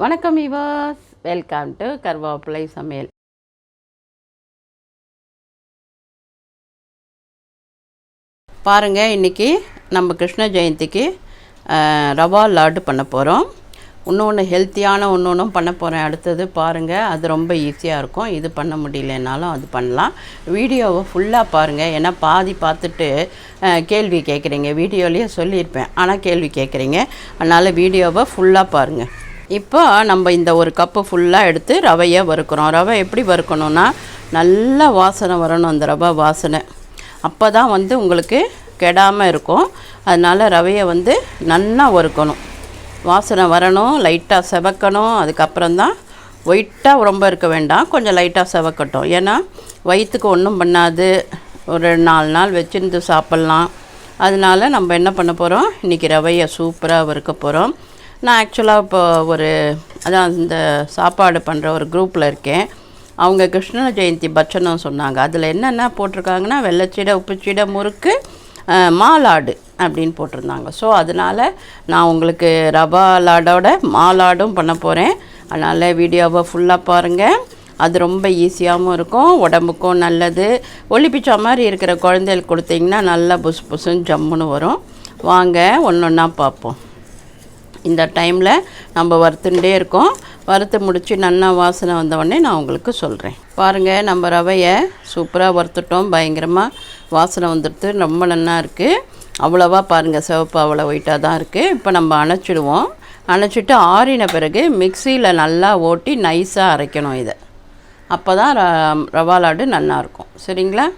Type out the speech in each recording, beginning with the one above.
வணக்கம் viewers, welcome to கருவேப்பிலை சமையல். பாருங்கள், இன்றைக்கி நம்ம கிருஷ்ண ஜெயந்திக்கு ரவா லாடு பண்ண போகிறோம். இன்னொன்று ஹெல்த்தியான ஒன்றும் பண்ண போகிறேன். அடுத்தது பாருங்கள், அது ரொம்ப ஈஸியாக இருக்கும். இது பண்ண முடியலனாலும் அது பண்ணலாம். வீடியோவை ஃபுல்லாக பாருங்கள். ஏன்னா பாதி பார்த்துட்டு கேள்வி கேட்குறீங்க. வீடியோலேயே சொல்லியிருப்பேன், ஆனால் கேள்வி கேட்குறீங்க. அதனால் வீடியோவை ஃபுல்லாக பாருங்கள். இப்போ நம்ம இந்த ஒரு கப்பு ஃபுல்லாக எடுத்து ரவையை வறுக்கிறோம். ரவை எப்படி வறுக்கணுன்னா, நல்லா வாசனை வரணும். அந்த ரவை வாசனை அப்போ தான் உங்களுக்கு கெடாமல் இருக்கும். அதனால் ரவையை நல்லா வறுக்கணும். வாசனை வரணும், லைட்டாக செவக்கணும். அதுக்கப்புறம் தான் ஒயிட்டாக ரொம்ப இருக்க வேண்டாம், கொஞ்சம் லைட்டாக செவக்கட்டும். ஏன்னா வயிற்றுக்கு ஒன்றும் பண்ணாது. ஒரு 4 நாள் வச்சுருந்து சாப்பிட்லாம். அதனால் நம்ம என்ன பண்ண போகிறோம், இன்றைக்கி ரவையை சூப்பராக வறுக்க போகிறோம். நான் ஆக்சுவலாக இப்போ இந்த சாப்பாடு பண்ணுற ஒரு குரூப்பில் இருக்கேன். அவங்க கிருஷ்ண ஜெயந்தி பட்சணம் சொன்னாங்க. அதில் என்னென்ன போட்டிருக்காங்கன்னா, வெள்ளைச்சீடை, உப்புச்சீடை, முறுக்கு, மாலாடு அப்படின்னு போட்டிருந்தாங்க. ஸோ அதனால் நான் உங்களுக்கு ரவா லாடோட மாலாடும் பண்ண போகிறேன். அதனால் வீடியோவை ஃபுல்லாக பாருங்கள். அது ரொம்ப ஈஸியாகவும் இருக்கும், உடம்புக்கும் நல்லது. ஒளிப்பிச்சா மாதிரி இருக்கிற குழந்தைகளுக்கு கொடுத்தீங்கன்னா நல்லா புஸ் புஸ்ன்னு ஜம்முன்னு வரும். வாங்க ஒன்று ஒன்றா பார்ப்போம். இந்த டைமில் நம்ம வறுத்துட்டே இருக்கோம். வறுத்து முடித்து நல்லா வாசனை வந்தவுடனே நான் உங்களுக்கு சொல்கிறேன். பாருங்கள், நம்ம ரவையை சூப்பராக வறுத்துட்டோம். பயங்கரமாக வாசனை வந்துடுது, ரொம்ப நல்லா இருக்குது. அவ்வளோவா பாருங்கள், சிவப்பு அவ்வளோ ஒயிட்டாக தான் இருக்குது. இப்போ நம்ம அணைச்சிடுவோம். அணைச்சிட்டு ஆறின பிறகு மிக்சியில் நல்லா ஓட்டி நைஸாக அரைக்கணும். இதை அப்போ தான் ரவா லாடு நல்லாயிருக்கும். சரிங்களா?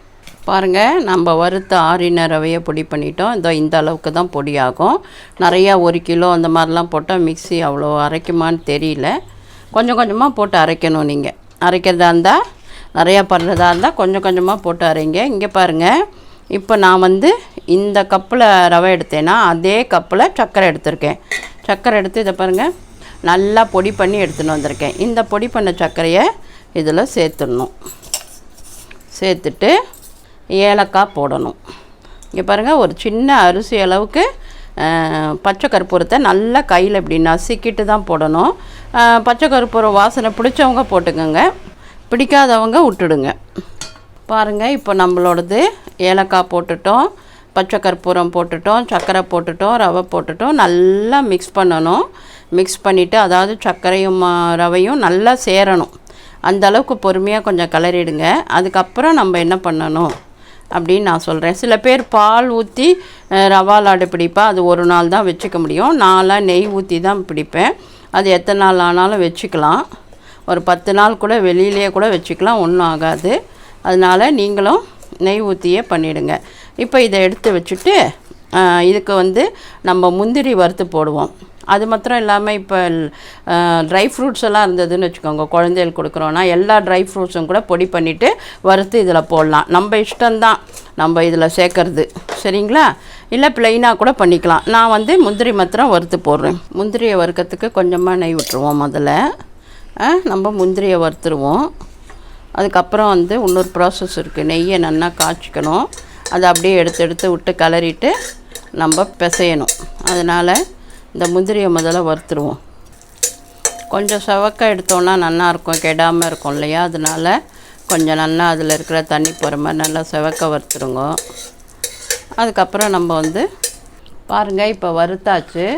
பாருங்கள், நம்ம வறுத்த ஆறின ரவையை பொடி பண்ணிட்டோம். இந்த அளவுக்கு தான் பொடியாகும். நிறையா 1 கிலோ அந்த மாதிரிலாம் போட்டால் மிக்ஸி அவ்வளோ அரைக்குமான்னு தெரியல. கொஞ்சம் கொஞ்சமாக போட்டு அரைக்கணும். நீங்கள் அரைக்கிறதா இருந்தால், நிறையா பண்ணுறதா இருந்தால் கொஞ்சம் கொஞ்சமாக போட்டு அரைங்க. இங்கே பாருங்கள், இப்போ நான் இந்த கப்பில் ரவை எடுத்தேன்னா அதே கப்பில் சர்க்கரை எடுத்திருக்கேன். சர்க்கரை எடுத்து இதை பாருங்கள், நல்லா பொடி பண்ணி எடுத்துன்னு வந்திருக்கேன். இந்த பொடி பண்ண சர்க்கரையை இதில் சேர்த்துடணும். சேர்த்துட்டு ஏலக்காய் போடணும். இங்கே பாருங்கள், ஒரு சின்ன அரிசி அளவுக்கு பச்சை கற்பூரத்தை நல்லா கையில் இப்படி நசுக்கிட்டு தான் போடணும். பச்சை கற்பூரம் வாசனை பிடிச்சவங்க போட்டுக்கோங்க, பிடிக்காதவங்க விட்டுடுங்க. பாருங்கள், இப்போ நம்மளோடது ஏலக்காய் போட்டுட்டோம், பச்சை கற்பூரம் போட்டுட்டோம், சர்க்கரை போட்டுட்டோம், ரவை போட்டுட்டோம். நல்லா மிக்ஸ் பண்ணணும். மிக்ஸ் பண்ணிவிட்டு, அதாவது சர்க்கரையும் ரவையும் நல்லா சேரணும். அந்த அளவுக்கு பொறுமையாக கொஞ்சம் கிளறிடுங்க. அதுக்கப்புறம் நம்ம என்ன பண்ணணும் அப்படின்னு நான் சொல்கிறேன். சில பேர் பால் ஊற்றி ரவா லாடு பிடிப்பா. அது ஒரு நாள் தான் வச்சுக்க முடியும். நான்லாம் நெய் ஊற்றி தான் பிடிப்பேன். அது எத்தனை நாள் ஆனாலும் வச்சுக்கலாம். ஒரு 10 நாள் கூட வெளியிலே கூட வச்சுக்கலாம், ஒன்றும் ஆகாது. அதனால் நீங்களும் நெய் ஊற்றியே பண்ணிவிடுங்க. இப்போ இதை எடுத்து வச்சுட்டு இதுக்கு நம்ம முந்திரி வறுத்து போடுவோம். அது மாத்திரம் இல்லாமல் இப்போ ட்ரை ஃப்ரூட்ஸ் எல்லாம் இருந்ததுன்னு வச்சுக்கோங்க, குழந்தைகளுக்கு கொடுக்குறோன்னா எல்லா ட்ரை ஃப்ரூட்ஸும் கூட பொடி பண்ணிவிட்டு வறுத்து இதில் போடலாம். நம்ம இஷ்டம்தான் நம்ம இதில் சேர்க்கறது. சரிங்களா? இல்லை ப்ளைனாக கூட பண்ணிக்கலாம். நான் முந்திரி மாத்திரம் வறுத்து போடுறேன். முந்திரியை வறுக்கிறதுக்கு கொஞ்சமாக நெய் விட்டுருவோம். முதல்ல நம்ம முந்திரியை வறுத்துருவோம். அதுக்கப்புறம் இன்னொரு ப்ராசஸ் இருக்குது. நெய்யை நல்லா காய்ச்சிக்கணும். அதை அப்படியே எடுத்து விட்டு கிளறிட்டு நம்ம பிசையணும். அதனால் இந்த முந்திரியை முதல்ல வறுத்துருவோம். கொஞ்சம் செவக்க எடுத்தோன்னா நல்லாயிருக்கும், கெடாமல் இருக்கும் இல்லையா? அதனால் கொஞ்சம் நல்லா அதில் இருக்கிற தண்ணி போகிற மாதிரி நல்லா செவக்க வறுத்துருங்க. அதுக்கப்புறம் நம்ம பாருங்கள், இப்போ வறுத்தாச்சு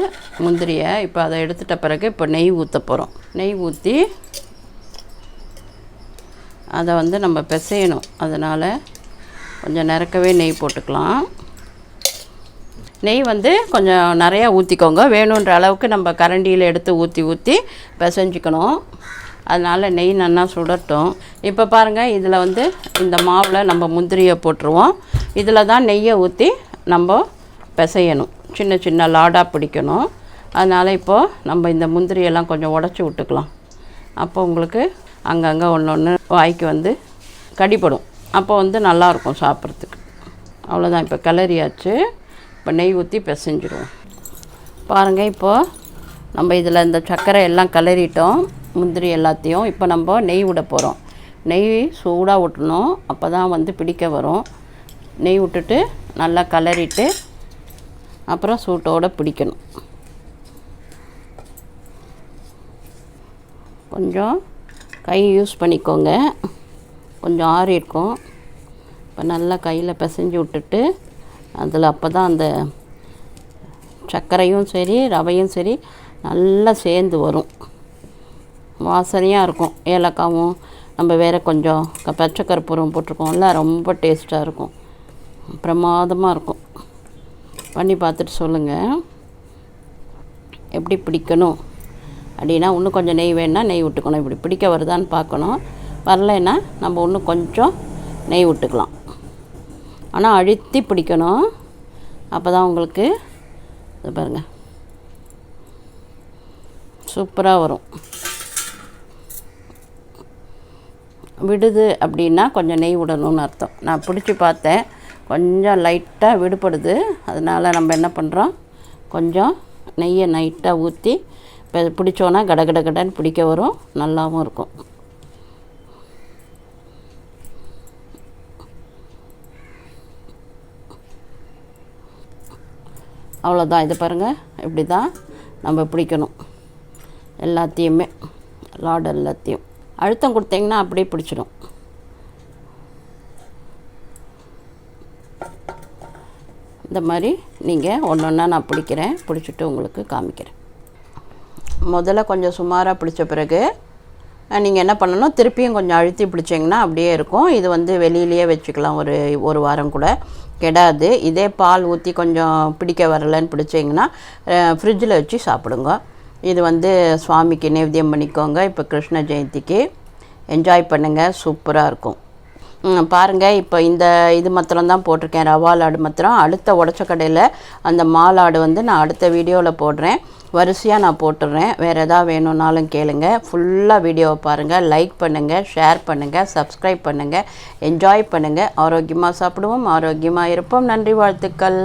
முந்திரியை. இப்போ அதை எடுத்துட்ட பிறகு இப்போ நெய் ஊற்ற போகிறோம். நெய் ஊற்றி அதை நம்ம பிசையணும். அதனால் கொஞ்சம் நிறக்கவே நெய் போட்டுக்கலாம். நெய் கொஞ்சம் நிறையா ஊற்றிக்கோங்க. வேணுன்ற அளவுக்கு நம்ம கரண்டியில் எடுத்து ஊற்றி பிசைஞ்சிக்கணும். அதனால் நெய் நல்லா சுடட்டும். இப்போ பாருங்கள், இதில் இந்த மாவில் நம்ம முந்திரியை போட்டுருவோம். இதில் தான் நெய்யை ஊற்றி நம்ம பிசையணும். சின்ன சின்ன லாடாக பிடிக்கணும். அதனால் இப்போது நம்ம இந்த முந்திரியெல்லாம் கொஞ்சம் உடச்சி விட்டுக்கலாம். அப்போ உங்களுக்கு அங்கங்கே ஒன்று வாய்க்கு கடிப்படும். அப்போ நல்லாயிருக்கும் சாப்பிட்றதுக்கு. அவ்வளோதான். இப்போ கிளறியாச்சு. இப்போ நெய் ஊற்றி பிசைஞ்சிடுவோம். பாருங்கள், இப்போது நம்ம இதில் இந்த சர்க்கரை எல்லாம் கிளறிட்டோம், முந்திரி எல்லாத்தையும். இப்போ நம்ம நெய் விட போகிறோம். நெய் சூடாக விட்டணும், அப்போ தான் பிடிக்க வரும். நெய் விட்டுட்டு நல்லா கிளறிட்டு அப்புறம் சூட்டோடு பிடிக்கணும். கொஞ்சம் கை யூஸ் பண்ணிக்கோங்க, கொஞ்சம் ஆறி இருக்கும். இப்போ நல்லா கையில் பிசைஞ்சு விட்டுட்டு அதில் அப்போ தான் அந்த சர்க்கரையும் சரி ரவையும் சரி நல்லா சேர்ந்து வரும், வாசனையாக இருக்கும். ஏலக்காவும் நம்ம வேறு கொஞ்சம் பச்சை கற்பூரம் போட்டிருக்கோம்ல, ரொம்ப டேஸ்ட்டாக இருக்கும், பிரமாதமாக இருக்கும். பண்ணி பார்த்துட்டு சொல்லுங்கள் எப்படி பிடிக்கணும் அப்படின்னா. இன்னும் கொஞ்சம் நெய் வேணுன்னா நெய் விட்டுக்கணும். இப்படி பிடிக்க வருதான்னு பார்க்கணும். வரலைன்னா நம்ம இன்னும் கொஞ்சம் நெய் விட்டுக்கலாம். ஆனால் அழுத்தி பிடிக்கணும், அப்போ தான் உங்களுக்கு இது பாருங்கள் சூப்பராக வரும். விடுது அப்படின்னா கொஞ்சம் நெய் விடணும்னு அர்த்தம். நான் பிடிச்சி பார்த்தேன், கொஞ்சம் லைட்டாக விடுபடுது. அதனால் நம்ம என்ன பண்ணுறோம், கொஞ்சம் நெய்யை லைட்டாக ஊற்றி இப்போ பிடிச்சோன்னா கடன்னு பிடிக்க வரும், நல்லாவும் இருக்கும். அவ்வளோதான். இது பாருங்கள், இப்படி தான் நம்ம பிடிக்கணும் எல்லாத்தையுமே, லாடு எல்லாத்தையும். அழுத்தம் கொடுத்தீங்கன்னா அப்படியே பிடிச்சிடும். இந்த மாதிரி நீங்கள் ஒன்று ஒன்றா நான் பிடிக்கிறேன், பிடிச்சிட்டு உங்களுக்கு காமிக்கிறேன். முதல்ல கொஞ்சம் சுமாராக பிடிச்ச பிறகு நீங்கள் என்ன பண்ணணும், திருப்பியும் கொஞ்சம் அழுத்தி பிடிச்சிங்கன்னா அப்படியே இருக்கும். இது வந்து வெளியிலேயே வச்சுக்கலாம், ஒரு வாரம் கூட கெடாது. இதே பால் ஊற்றி கொஞ்சம் பிடிக்க வரலன்னு பிடிச்சிங்கன்னா ஃப்ரிட்ஜில் வச்சு சாப்பிடுங்க. இது வந்து சுவாமிக்கு நைவேத்தியம் பண்ணிக்கோங்க. இப்போ கிருஷ்ண ஜெயந்திக்கு என்ஜாய் பண்ணுங்கள், சூப்பராக இருக்கும். பாருங்கள், இப்போ இது மாத்திரம் தான் போட்டிருக்கேன், ரவா லாடு மாத்திரம். அடுத்த உடச்சக்கடையில் அந்த மாலாடு வந்து நான் அடுத்த வீடியோவில் போடுறேன், வரிசையாக நான் போட்டுடுறேன். வேறு எதாவது வேணும்னாலும் கேளுங்க. ஃபுல்லாக வீடியோவை பாருங்கள், லைக் பண்ணுங்கள், ஷேர் பண்ணுங்கள், சப்ஸ்கிரைப் பண்ணுங்கள், என்ஜாய் பண்ணுங்கள். ஆரோக்கியமாக சாப்பிடுவோம், ஆரோக்கியமாக இருப்போம். நன்றி, வாழ்த்துக்கள்.